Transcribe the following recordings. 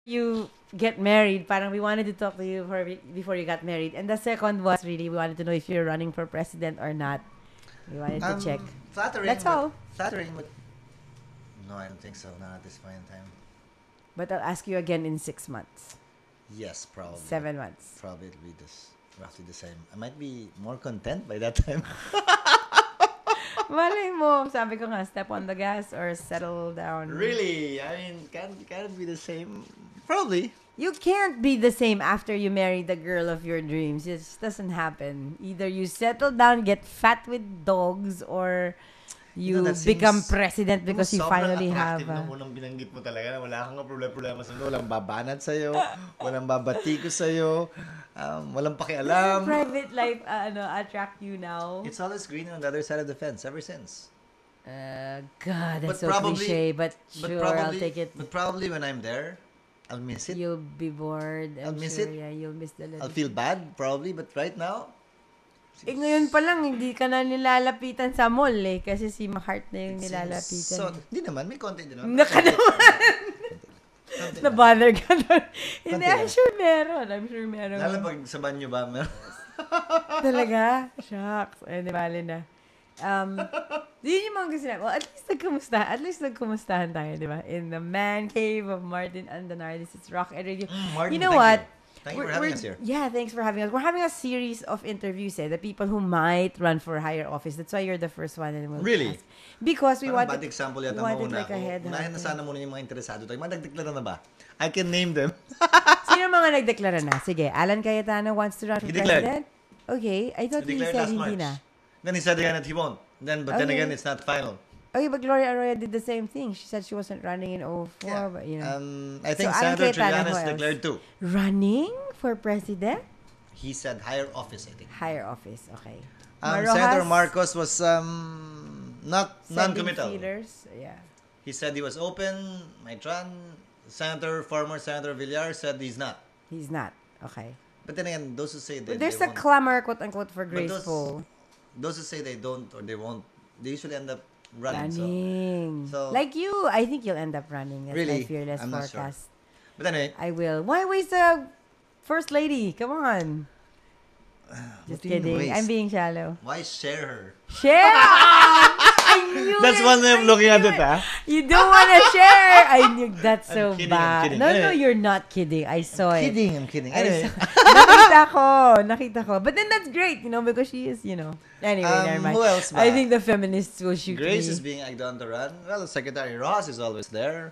you get married, parang we wanted to talk to you before you got married. And the second was really, we wanted to know if you're running for president or not. We wanted to check. Flattering. That's all. Flattering, but no, I don't think so. Not at this point in time. But I'll ask you again in 6 months. Yes, probably. 7 months. Probably it'll be roughly the same. I might be more content by that time. Malay mo, sabi ko nga, step on the gas or settle down. Really? I mean, can it be the same? Probably. You can't be the same after you marry the girl of your dreams. It just doesn't happen. Either you settle down, get fat with dogs, or you become president because you finally have a... Sobrang unang binanggit mo talaga na wala kang problema sa mundo. Walang babanat sa'yo, walang babati ko sa'yo, walang pakialam. Private life attract you now? It's always green on the other side of the fence ever since. God, that's so cliche, but sure, I'll take it. But probably when I'm there, I'll miss it. You'll be bored. I'll miss it. Yeah, you'll miss the little. I'll feel bad, probably, but right now... ngayon pa lang, hindi ka na nilalapitan sa mall eh. Kasi si Mahart na yung nilalapitan. So, hindi naman. May content din naman. Naka naman. Na-bother ka doon. Hindi, I'm sure meron. Lalo pag sa banyo ba? Talaga? Shucks. Di bali na. Yun yung mga gusto na. Well, at least nagkumustahan tayo, di ba? In the man cave of Martin Andanar. This is Rock and Radio. Martin, you know what? Thank you for having us here. Yeah, thanks for having us. We're having a series of interviews, the people who might run for higher office. That's why you're the first one. And we'll really? Ask. Because we wanted... bad example yata mauna like ako. Unahin na sana muna yung mga interesado tayo. Mga nagdeklara na ba? I can name them. Sino mga nagdeklara na? Sige, Alan Cayetano wants to run for president? Okay, I thought he said hindi na. Then he said again that he won't. Then again, it's not final. Okay, but Gloria Arroyo did the same thing. She said she wasn't running in 2004, yeah. but you know. I think Senator Trillanes declared too. Running for president? He said higher office, I think. Higher office, okay. Senator Marcos was non-committal. Yeah. He said he was open. Might run. Former Senator Villar said he's not. He's not. Okay. But then again, those who say there's a clamor, quote unquote, for graceful. Those who say they don't or they won't, they usually end up running. So like you, I think you'll end up running. That's really? My fearless I'm forecast. Not sure. But anyway, I will. Why waste the first lady? Come on. Just kidding. I'm being shallow. Why share her? Share? I knew That's one way of looking at it, You don't want to share. I knew that's so kidding, bad. I'm kidding. No, you're not kidding. I saw it. I'm kidding. Anyway. Nakita ko. But then that's great, because she is, Anyway, never mind. Who else ba? I think the feminists will shoot Grace me. is being egged on to run. Well, Secretary Ross is always there.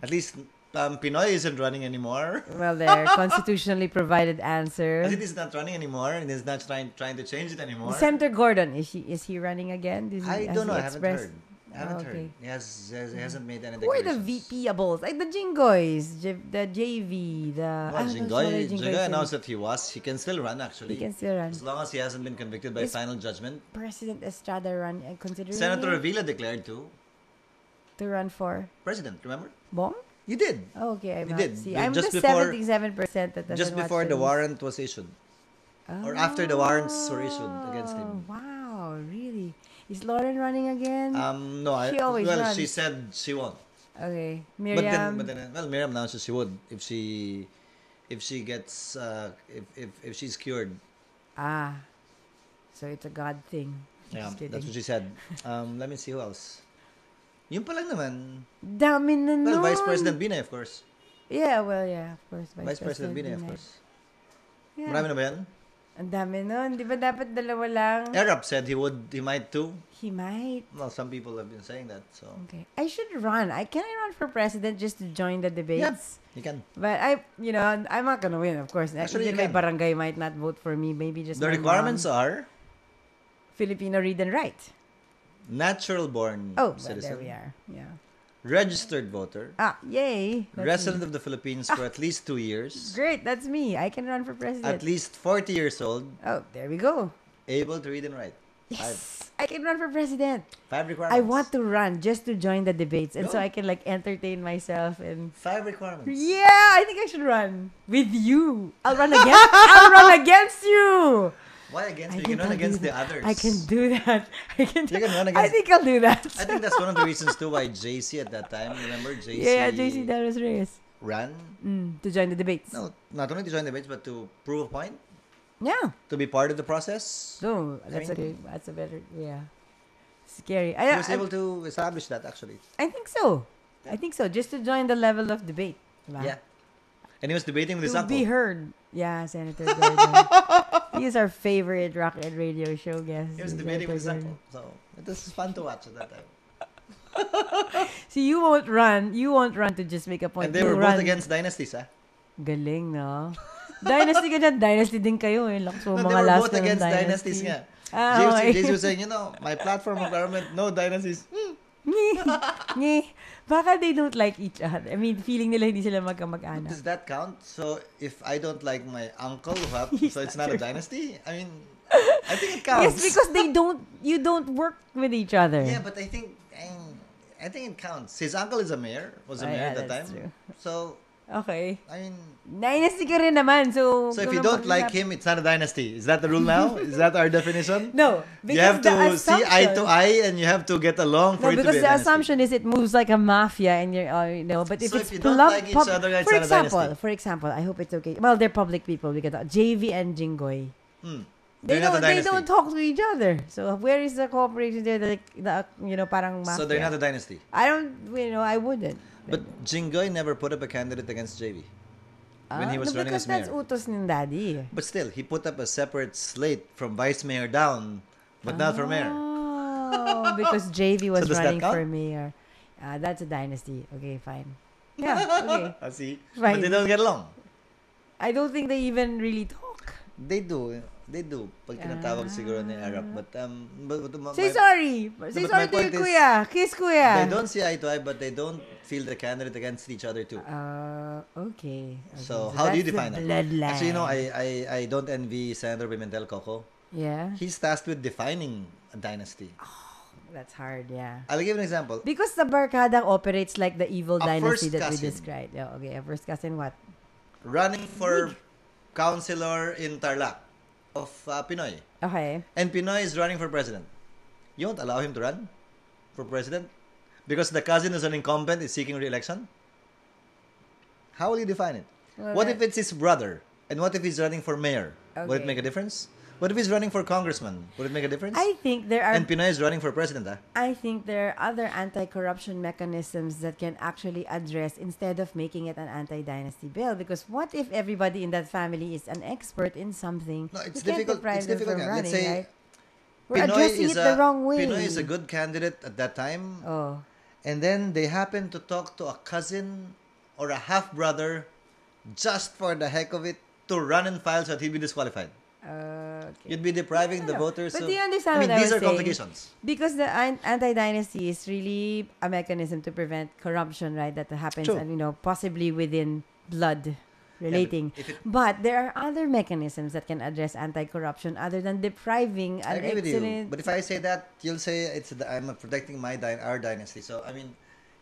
At least Pinoy isn't running anymore. Well, there, constitutionally provided answer. I think he's not running anymore, and he's not trying to change it anymore. Senator Gordon, is he running again? I don't know. I haven't heard. Heard. He hasn't made any declarations. Who are the VP-ables? Like the Jingoys, the JV, the... Jingoy announced that he can still run, actually. He can still run. As long as he hasn't been convicted by final judgment. President Estrada run, considering... Senator Revilla declared to run for... President, remember? Bong? You did. Oh, okay, you did. See, I'm just the 77% that doesn't just before the warrant was issued. Or after the warrants were issued against him. Wow, really? Is Lauren running again? No. She always runs. She said she won't. Okay, Miriam. But then, Miriam announced that she would if she gets if she's cured. So it's a God thing. Yeah, that's what she said. Let me see who else. Yung pa lang naman. Dami na nun. Well, Vice President Binay, of course. Yeah, of course. Vice President Binay, of course. Yeah. Marami na ba yan? Ang dami nun. Di ba dapat dalawa lang? Arab said he might too. He might? Well, some people have been saying that, so. Okay. I should run. Can I run for president just to join the debates? Yeah, you can. But I'm not gonna win, of course. Actually, my barangay might not vote for me. Maybe just the requirements are Filipino read and write. Natural born citizen. There we are. Yeah. Registered voter. Yay. Resident of the Philippines for at least 2 years. Great, that's me. I can run for president. At least 40 years old. Oh, there we go. Able to read and write. Yes. 5. I can run for president. 5 requirements. I want to run just to join the debates and so I can entertain myself and 5 requirements. Yeah, I think I should run with you. I'll run against you. Why against you? You can run against the others. I can do that. You can run against... I think I'll do that. I think that's one of the reasons too why JC at that time, remember JC? Yeah, JC, that was Reyes. ran. To join the debates. No, not only to join debates, but to prove a point, Yeah. to be part of the process. No, that's a better, yeah. Scary. He was able to establish that, actually. I think so. I think so. Just to join the level of debate. Diba? Yeah. And he was debating with his To uncle. be heard. Yeah, Senator Gordon. He is our favorite rock and radio show guest. He was debating with his uncle. So it was fun to watch at that time. So you won't run. You won't run to just make a point. And they You were run. both against dynasties, ah. Galing, no? Dynasty ka dyan. Dynasty din kayo eh. Lakas mo No, they mga were last both na ng against dynasty. dynasties nga. Okay. JC was saying, my platform of government, no dynasties. Nye. Baka they don't like each other. I mean, feeling nila hindi sila magkamag-anak. Does that count? So if I don't like my uncle, so it's not a dynasty? I mean, I think it counts. Yes, because you don't work with each other. Yeah, but I think it counts. His uncle is was a mayor at the time. that's true. So, Okay. I mean, Dynasty ka rin naman. So if you don't like him, it's not a dynasty. Is that the rule now? Is that our definition? No. You have to see eye to eye and you have to get along for it to be a because the dynasty. assumption is it moves like a mafia and you're, but if So it's if you don't plump, like each other, it's not a dynasty. for example, I hope it's okay. Well, they're public people. We got JV and Jingoy. They They're not a dynasty. don't talk to each other. So where is the cooperation there? Parang mafia. So they're not a dynasty. I wouldn't. But Jingoy never put up a candidate against JV when he was running as mayor. Because that's utos ng daddy. But still, he put up a separate slate from vice mayor down, but not for mayor. Oh, because JV was So does that running count? for mayor. That's a dynasty. Okay, fine. Yeah, okay. I see. Fine. But they don't get along. I don't think they even really talk. They do. They do. Pag tinatawag siguro ni Arap. But Say sorry. Say but sorry my to your point is, kuya. Kiss kuya. they don't see eye to eye, but they don't feel the candidate against each other too. Okay. So how do you that's the define that? bloodline. Actually, I don't envy Senator Pimentel Coco. Yeah. He's tasked with defining a dynasty. That's hard, yeah. I'll give an example. Because the Barkada operates like the evil A dynasty first that we cousin. described. Yeah, okay, a first cousin what? Running for councilor in Tarlac of Pinoy. Okay. And Pinoy is running for president. You won't allow him to run for president? Because the cousin who's an incumbent is seeking re-election? How will you define it? Well, What if it's his brother? And what if he's running for mayor? Would it Okay. make a difference? What if he's running for congressman? Would it make a difference? I think there are And Pinoy is running for president, I think there are other anti-corruption mechanisms that can actually address instead of making it an anti-dynasty bill. Because what if everybody in that family is an expert in something? No, it's We can't difficult. deprive It's them difficult. from Let's running, say right? We're addressing it the wrong way. Pinoy is a good candidate at that time. Oh. And then they happen to talk to a cousin or a half-brother just for the heck of it to run and file so that he'd be disqualified. Okay. You'd be depriving the No, voters. but of- do you understand I mean, what I these was are saying? complications. Because the anti-dynasty is really a mechanism to prevent corruption, right? That happens, True. and possibly within blood relating. if it- but there are other mechanisms that can address anti-corruption other than depriving I an agree with you. excellent. But if I say that, you'll say I'm protecting our dynasty. So, I mean,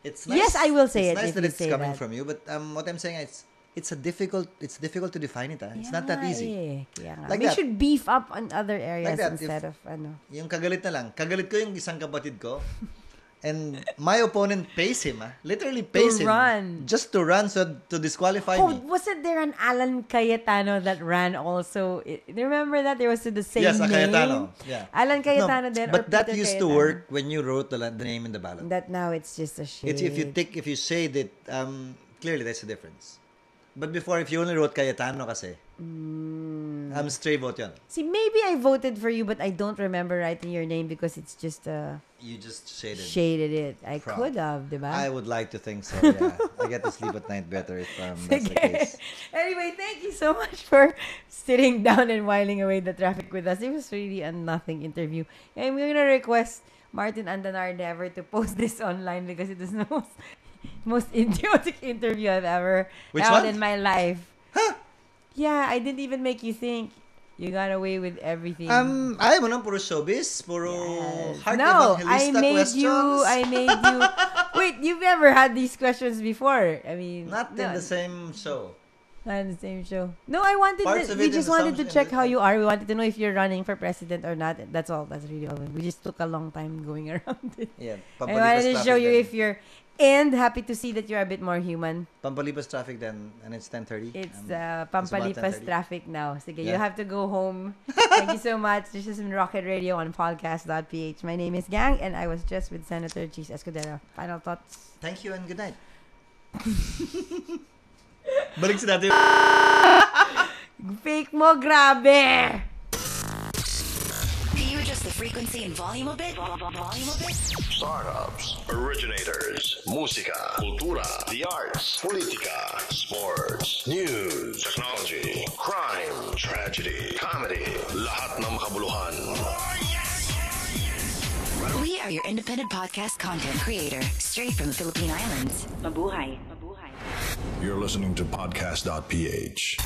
it's nice. Yes, I will say it's it nice if that you it's say coming that. from you. But what I'm saying is, it's difficult to define it. It's not that easy. Kaya nga. Like We that. should beef up on other areas Like that, instead of Yung kagalit na lang. Kagalit ko yung isang kapatid ko. And my opponent pays him, literally pays him. run. Just to run, so to disqualify Oh, me. wasn't there an Alan Cayetano that ran also? Remember that? There was the same Yes, a name. Cayetano. Yeah. Alan Cayetano then, or But that Peter used to Cayetano. work when you wrote the name in the ballot. That now it's just a shade. If you shade it, clearly that's the difference. But before, if you only wrote Cayetano kasi, stray vote yun. See, maybe I voted for you, but I don't remember writing your name because it's just You just shaded. shaded it. I From. could have, diba? I would like to think so, yeah. I get to sleep at night better if that's the case. Anyway, thank you so much for sitting down and whiling away the traffic with us. It was really a nothing interview. And we're gonna request Martin Andanar never to post this online because it is the most idiotic interview I've ever Which held one? in my life. Huh? Yeah, I didn't even make you think. You got away with everything. Ayaw mo nang puro showbiz? Puro heart No, evangelista questions? I made you. Wait, you've never had these questions before. I mean, Not no. in the same show. Not the same show. No, I wanted Parts of we it just in wanted to some- check how you are. We wanted to know if you're running for president or not. That's all. That's really all. We just took a long time going around it. Yeah. I wanted to show you then. if you're, and happy to see that you're a bit more human. Pampalipas traffic then, and it's 10:30. It's about Pampalipas 10:30. traffic now. Sige, you Yeah. have to go home. Thank you so much. This is Rocket Radio on podcast.ph. My name is Gang, and I was just with Senator Cheese Escudero. Final thoughts? Thank you and good night. Balik sa dati. Fake mo, grabe! Can you adjust the frequency and volume a bit? Volume a bit? Startups, originators, musika, kultura, the arts, politika, sports, news, technology, crime, tragedy, comedy, lahat ng makabuluhan. We are your independent podcast content creator, straight from the Philippine Islands. Mabuhay. Mabuhay. You're listening to podcast.ph.